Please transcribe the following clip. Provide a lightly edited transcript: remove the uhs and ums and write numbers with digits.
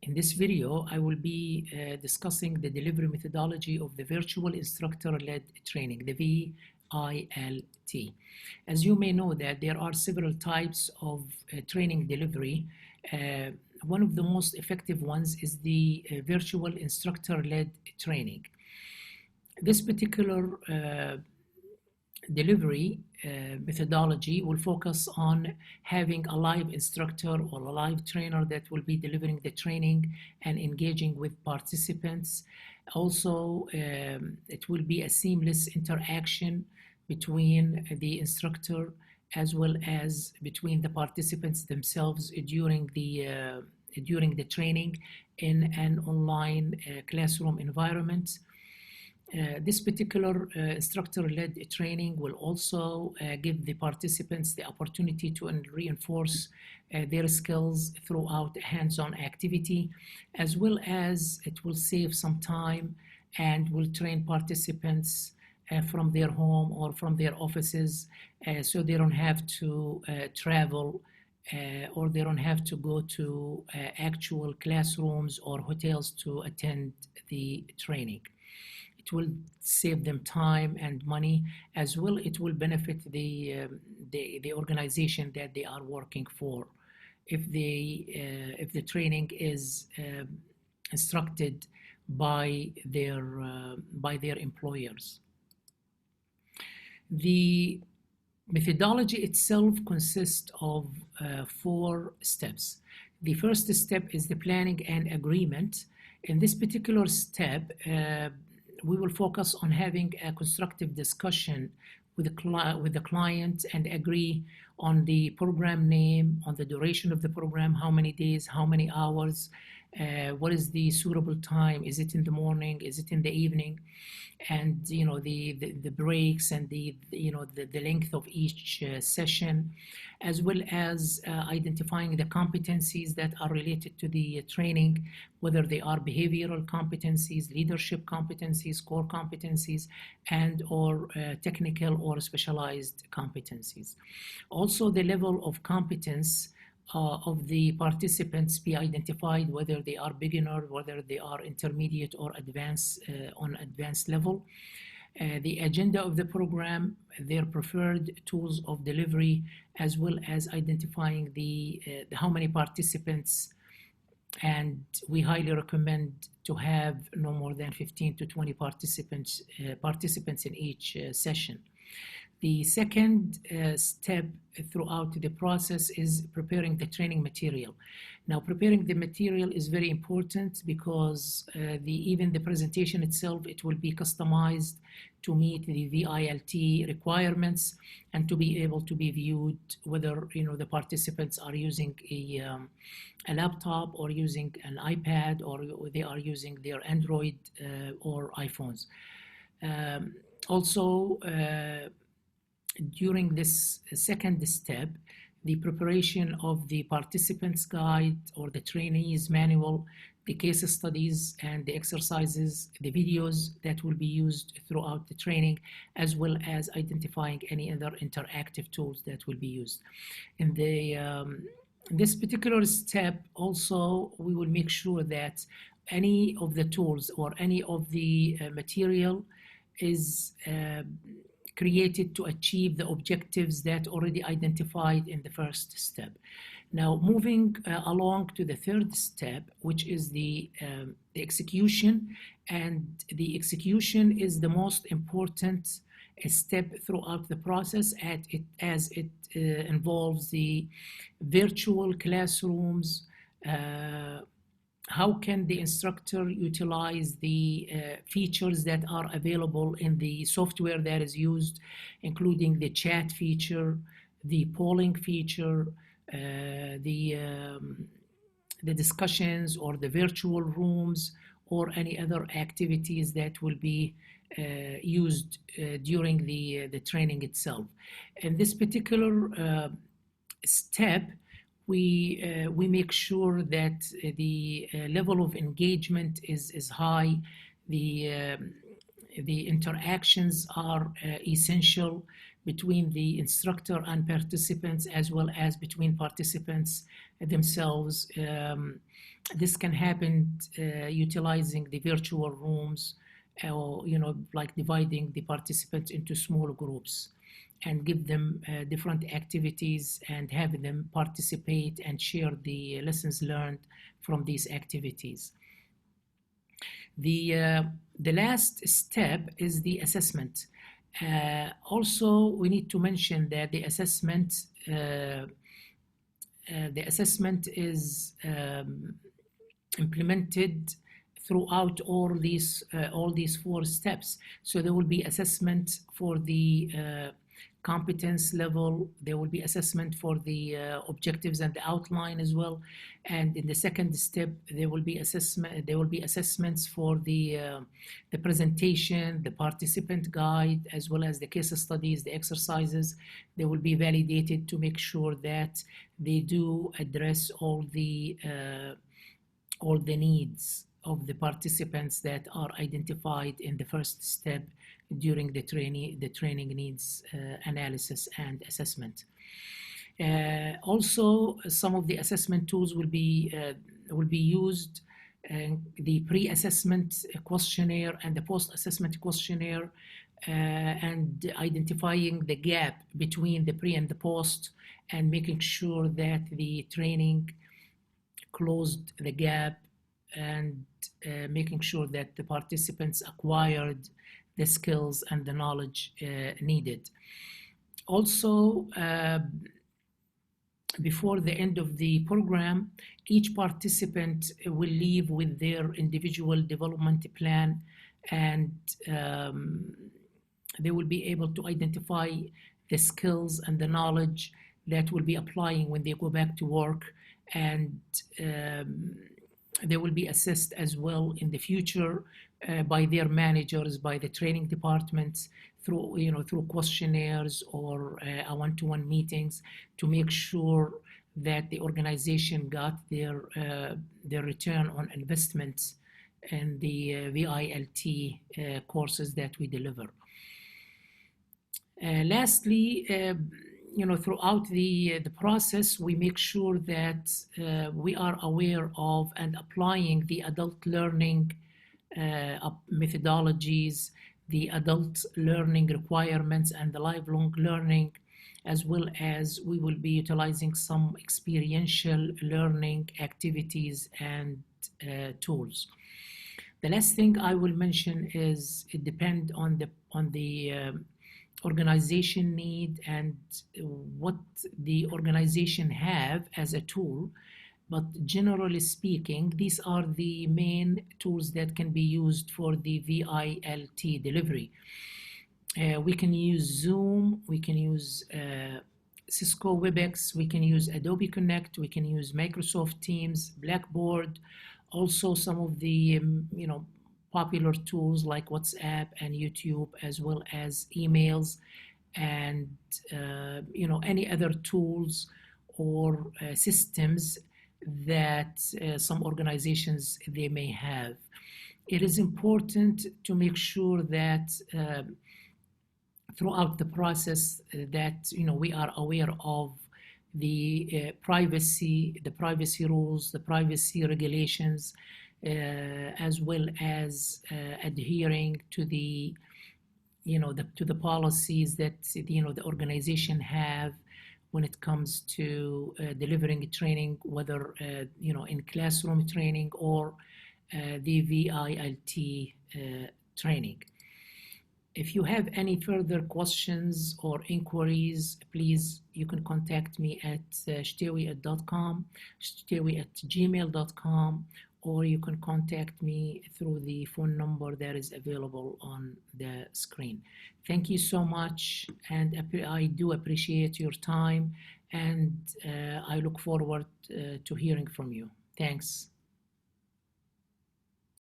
In this video, I will be discussing the delivery methodology of the Virtual Instructor-led Training, the VILT. As you may know that there are several types of training delivery. One of the most effective ones is the Virtual Instructor-led Training. This particular delivery methodology will focus on having a live instructor or a live trainer that will be delivering the training and engaging with participants. Also, it will be a seamless interaction between the instructor as well as between the participants themselves during the training in an online classroom environment. This particular instructor-led training will also give the participants the opportunity to reinforce their skills throughout hands-on activity, as well as it will save some time and will train participants from their home or from their offices, so they don't have to travel or they don't have to go to actual classrooms or hotels to attend the training. It will save them time and money, as well it will benefit the organization that they are working for if the training is instructed by their employers. The methodology itself consists of 4 steps. The first step is the planning and agreement. In this particular step, we will focus on having a constructive discussion with the client and agree on the program name, on the duration of the program, how many days, how many hours, what is the suitable time, is it in the morning, is it in the evening, and the breaks and the length of each session, as well as identifying the competencies that are related to the training, whether they are behavioral competencies, leadership competencies, core competencies, and or technical or specialized competencies. Also, the level of competence of the participants be identified, whether they are beginner, whether they are intermediate or advanced on advanced level. The agenda of the program, their preferred tools of delivery, as well as identifying the how many participants, and we highly recommend to have no more than 15 to 20 participants in each session. The second step throughout the process is preparing the training material. Now, preparing the material is very important because even the presentation itself, it will be customized to meet the VILT requirements and to be able to be viewed whether the participants are using a laptop or using an iPad, or they are using their Android or iPhones. Also, during this second step, the preparation of the participants guide or the trainees manual, the case studies and the exercises, the videos that will be used throughout the training, as well as identifying any other interactive tools that will be used. In this particular step, also, we will make sure that any of the tools or any of the material is created to achieve the objectives that already identified in the first step. Now, moving along to the third step, which is the execution, and the execution is the most important step throughout the process, as it involves the virtual classrooms. How can the instructor utilize the features that are available in the software that is used, including the chat feature, the polling feature, the discussions or the virtual rooms, or any other activities that will be used during the training itself. In this particular step, we make sure that the level of engagement is high, the interactions are essential, between the instructor and participants, as well as between participants themselves. This can happen utilizing the virtual rooms, or like dividing the participants into small groups and give them different activities and have them participate and share the lessons learned from these activities. The last step is the assessment. Also, we need to mention that the assessment is implemented throughout all these 4 steps. So there will be assessment for the competence level. There will be assessment for the objectives and the outline as well. And in the second step, there will be assessments for the presentation, the participant guide, as well as the case studies, the exercises. They will be validated to make sure that they do address all the needs of the participants that are identified in the first step during the training needs analysis and assessment. Also, some of the assessment tools will be used. The pre-assessment questionnaire and the post-assessment questionnaire, and identifying the gap between the pre and the post, and making sure that the training closed the gap, and making sure that the participants acquired the skills and the knowledge needed. Also, before the end of the program, each participant will leave with their individual development plan, and they will be able to identify the skills and the knowledge that will be applying when they go back to work, and they will be assessed as well in the future by their managers, by the training departments, through questionnaires or one-to-one meetings, to make sure that the organization got their return on investments in the VILT courses that we deliver. Lastly, throughout the process, we make sure that we are aware of and applying the adult learning methodologies, the adult learning requirements, and the lifelong learning, as well as we will be utilizing some experiential learning activities and tools. The last thing I will mention is it depends on the organization need and what the organization have as a tool. But generally speaking, these are the main tools that can be used for the VILT delivery. We can use Zoom, we can use Cisco WebEx, we can use Adobe Connect, we can use Microsoft Teams, Blackboard, also some of the popular tools like WhatsApp and YouTube, as well as emails, and any other tools or systems that some organizations they may have. It is important to make sure that throughout the process that we are aware of the privacy rules, the privacy regulations, as well as adhering to the policies that the organization have when it comes to delivering training, whether in classroom training or the VILT training. If you have any further questions or inquiries, please, you can contact me at shteawi@gmail.com, or you can contact me through the phone number that is available on the screen. Thank you so much, and I do appreciate your time, and I look forward to hearing from you. Thanks.